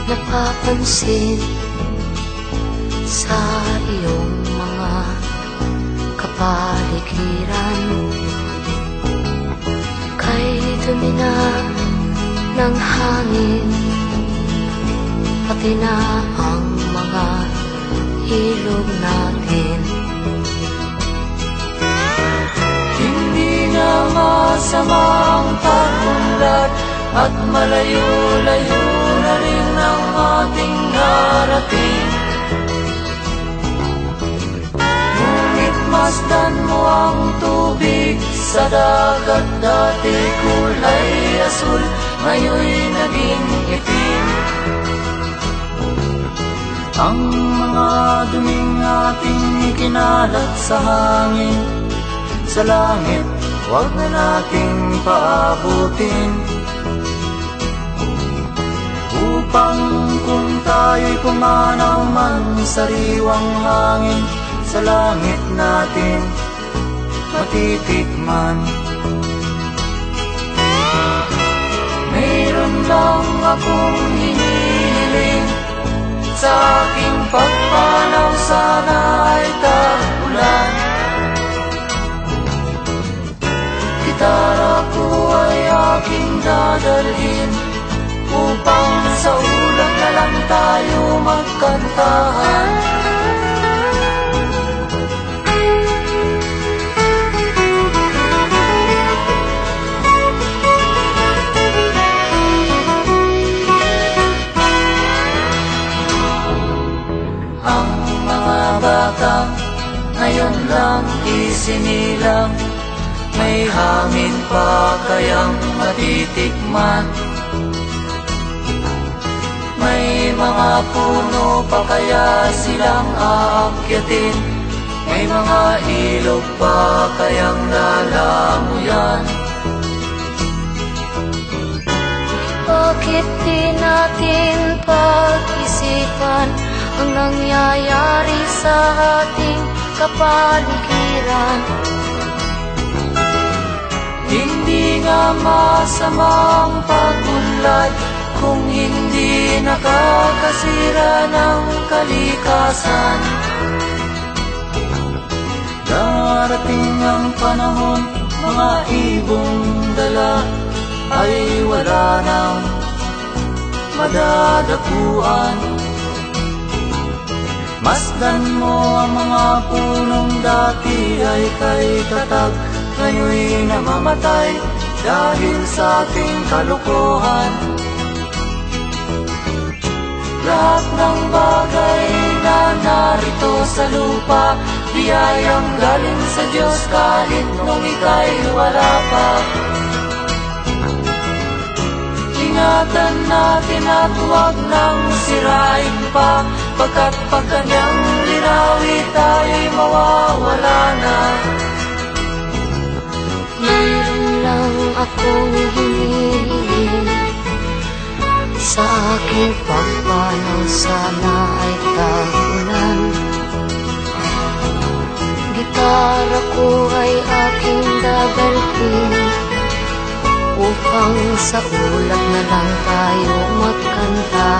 napapansin sa iyong mga kapaligiran. Kay dumi na ng hangin, pati na ang mga ilog natin. Hindi na masama ang pag-unlad, at malayo-layo na rin ang ating narating. Ngunit masdan mo ang tubig sa dagat, dati kulay asul, ngayon'y naging itim. Ang mga duming ating ikinalat sa hangin, sa langit, huwag na nating paabutin. Upang kung tayo'y pumanaw man sa sariwang hangin, sa langit natin matitikman. Mayroon lang akong hinihiling, sa aking pagpanaw sana ay tag-ulan. Gitara ko ay aking dadalhin, upang sa ulan na lang tayo magkantahan. Ang mga bata ngayon lang isinilang, may hangin pa kayang matitikman. May mga puno pa kaya silang aakyatin, may mga ilog pa kayang lalamuyan. Bakit di natin pag-isipan ang nangyayari sa ating kapaligiran? Hindi nga masama ang pag-unlad, kung hindi nakakasira ng kalikasan. Darating ang panahon, mga ibong dala ay wala nang madadapuan. Masdan mo ang mga punong dati ay kay tatag, ngayon'y namamatay dahil sa ating kalokohan. Lahat ng bagay na narito sa lupa, biyayang galing sa Diyos kahit nung ika'y wala pa. Ingatan natin at huwag nang sirain pa, pagkat pag kanyang linawi tayo'y mawawala na. Mayroon lang akong hinihiling, sa aking pagpanaw sana ay tag-ulan. Gitara ko ay aking dadalhin, upang sa ulat na lang tayo magkanta.